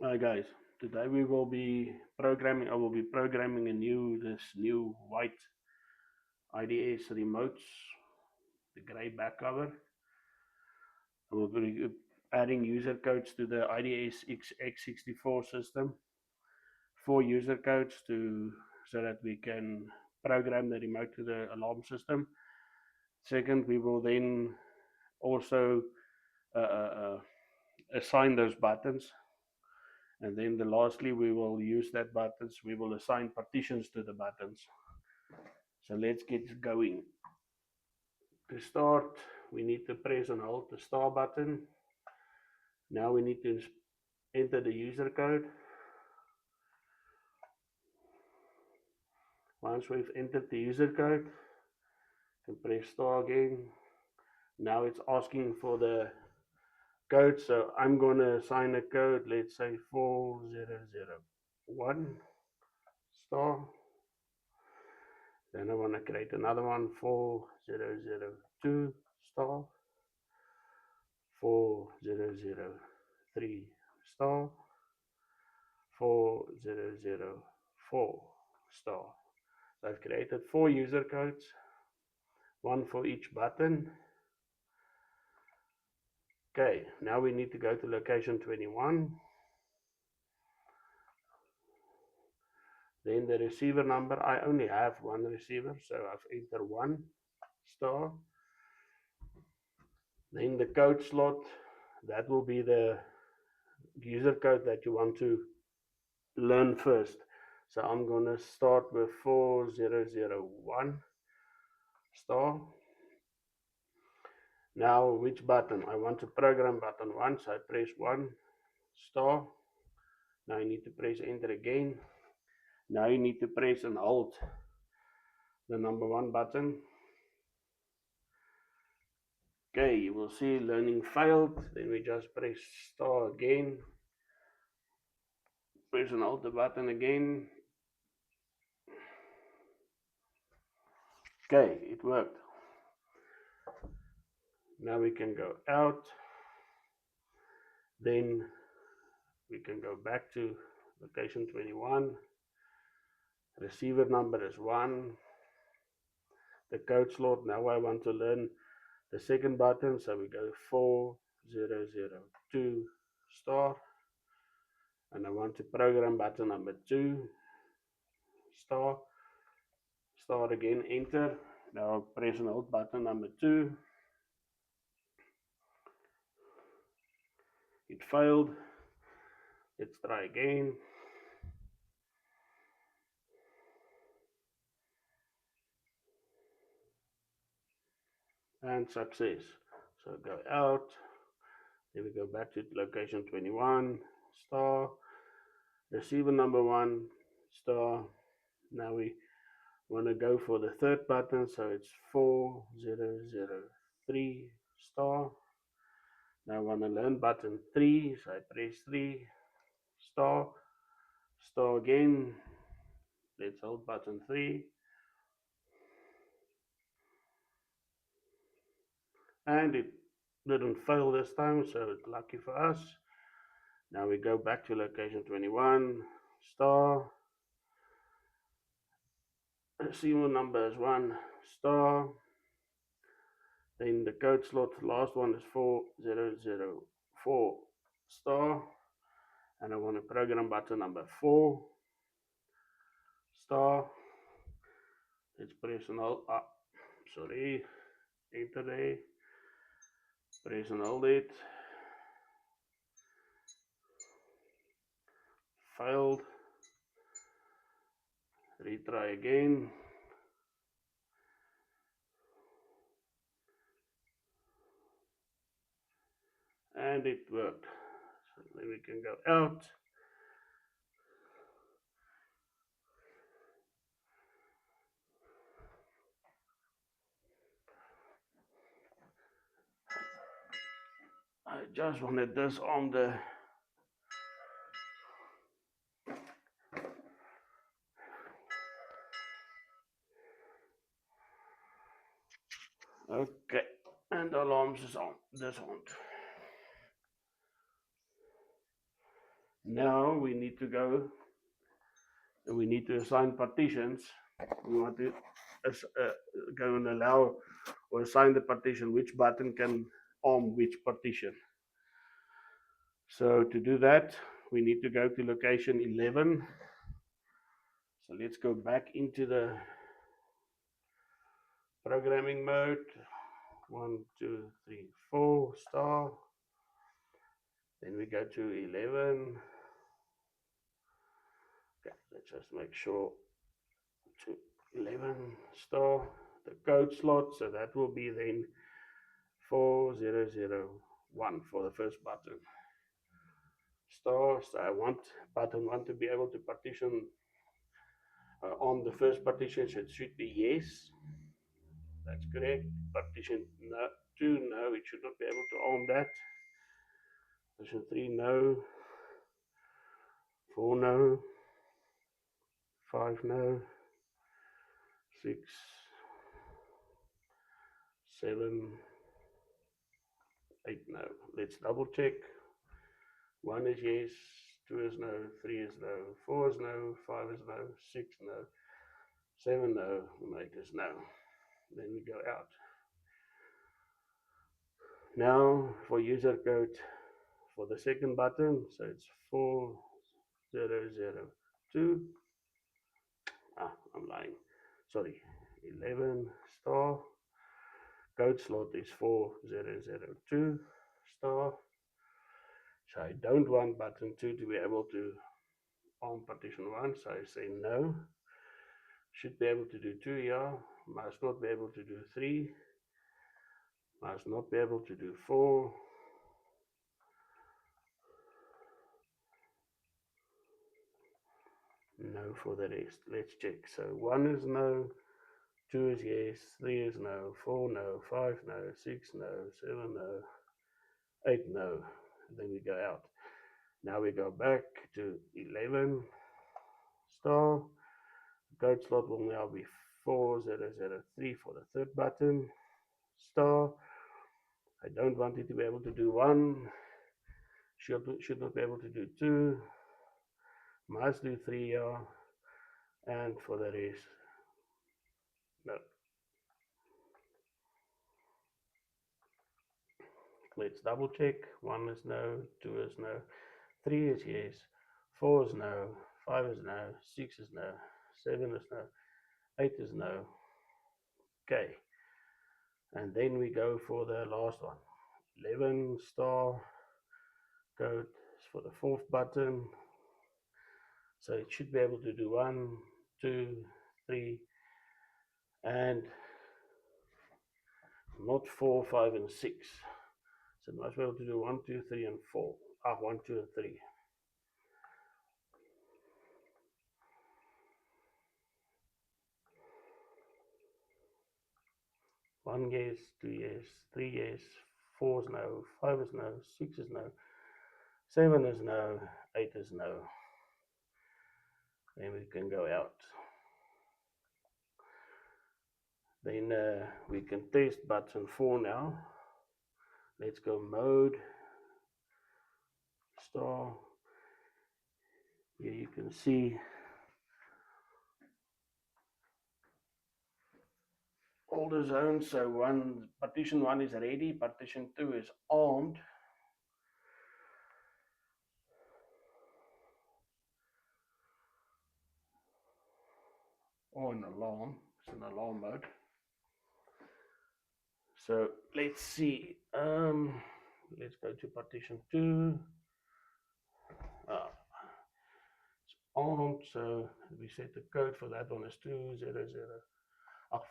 Hi guys, today I will be programming this new white IDS remotes, the grey back cover. I will be adding user codes to the IDS X64 system, 4 user codes so that we can program the remote to the alarm system. Second, we will then also uh, uh, uh, assign those buttons, and then lastly we will use that buttons. We will assign partitions to the buttons. So let's get going. To start, we need to press and hold the star button. Now we need to enter the user code. Once we've entered the user code, you can press star again. Now it's asking for the code, so I'm going to assign a code, let's say 4001 star. Then I want to create another one, 4002 star, 4003 star, 4004 star. So I've created 4 user codes, one for each button. Okay, now we need to go to location 21. Then the receiver number, I only have one receiver, so I've entered 1 star. Then the code slot, that will be the user code that you want to learn first. So I'm going to start with 4001 star. Now which button? I want to program button 1, so I press 1 star. Now you need to press enter again. Now you need to press and hold the number 1 button. Okay, you will see learning failed. Then we just press star again. Press and hold the button again. Okay, it worked. Now we can go out. Then we can go back to location 21. Receiver number is 1. The code slot, now I want to learn the second button, so we go 4002 star. And I want to program button number 2 star. Start again, enter. Now press and hold button number 2. It failed. Let's try again. And success. So go out. Then we go back to location 21 star. Receiver number 1 star. Now we want to go for the third button, so it's 4003 star. Now I want to learn button 3, so I press 3 star. Star again. Let's hold button 3. And it didn't fail this time, so it's lucky for us. Now we go back to location 21 star. Receiver number is 1 star. Then the code slot, last one is 4004 star. And I want to program button number 4 star. Let's press and hold. Sorry, enter there. Press and hold it. Failed. Retry again. And it worked. So then we can go out. I just want to disarm the okay, and the alarms is on disarmed. Now we need to go and we need to assign partitions. We want to go and allow or assign the partition, which button can arm which partition. So to do that, we need to go to location 11. So let's go back into the programming mode. 1, 2, 3, 4 star. Then we go to 11. Okay, let's just make sure to 11 star the code slot. So that will be then 4001 for the first button. Star. So I want button 1 to be able to partition on the first partition. So it should be yes. That's correct. Partition 2, no, it should not be able to arm that. Partition 3, no. 4, no. 5, no. 6, 7, 8, no. Let's double check. 1 is yes, 2 is no, 3 is no, 4 is no, 5 is no, 6 no, 7 no, and 8 is no. Then we go out. Now for user code for the second button, so it's 4002. I'm lying. Sorry, 11 star. Code slot is 4002 star. So I don't want button 2 to be able to arm partition 1, so I say no. Should be able to do 2, yeah. Must not be able to do 3. Must not be able to do 4. No for the rest. Let's check. So 1 is no, 2 is yes, 3 is no, 4 no, 5 no, 6 no, 7 no, 8 no. Then we go out. Now we go back to 11 star. Code slot will now be 4003 for the third button. Star. I don't want it to be able to do 1. Should not be able to do 2. Must do 3, yeah. And for the rest, no. Let's double check. 1 is no, 2 is no, 3 is yes, 4 is no, 5 is no, 6 is no, 7 is no, 8 is no. Okay. And then we go for the last one. 11 star code for the fourth button. So it should be able to do 1, 2, 3, and not 4, 5, and 6. So it must be able to do 1, 2, 3, and 4. 1, 2, and 3. One yes, 2 yes, 3 yes, 4 is no, 5 is no, 6 is no, 7 is no, 8 is no. Then we can go out. Then we can test button 4 now. Let's go mode, star. Here you can see all the zones. So partition 1 is ready, partition 2 is armed. Or an alarm. It's an alarm mode. So let's see. Let's go to partition 2. It's armed, so we set the code for that one as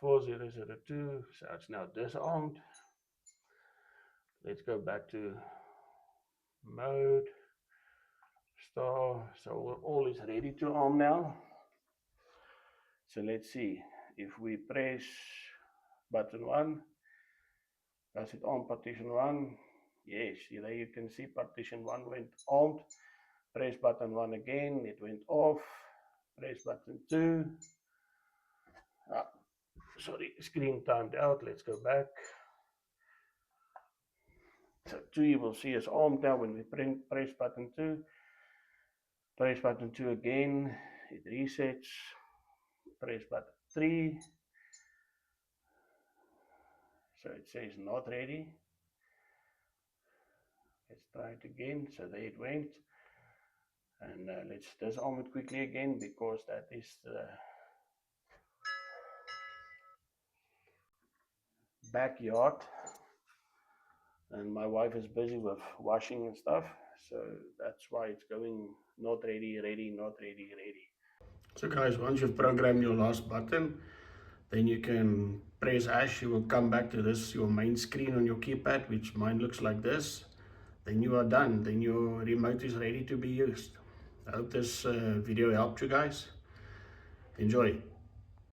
4002. So it's now disarmed. Let's go back to mode, star. So all is ready to arm now. So let's see. If we press button 1, does it arm partition 1? Yes, there you can see partition 1 went armed. Press button 1 again, it went off. Press button 2. Sorry, screen timed out. Let's go back. So 2 you will see is armed now when we press button 2. Press button 2 again, it resets. Press button 3, so it says not ready. Let's try it again. So there it went. And let's disarm it quickly again, because that is the backyard. And my wife is busy with washing and stuff. So that's why it's going not ready, ready, not ready, ready. So guys, once you've programmed your last button, then you can press hash. You will come back to this, your main screen on your keypad, which mine looks like this. Then you are done. Then your remote is ready to be used. I hope this video helped you guys. Enjoy.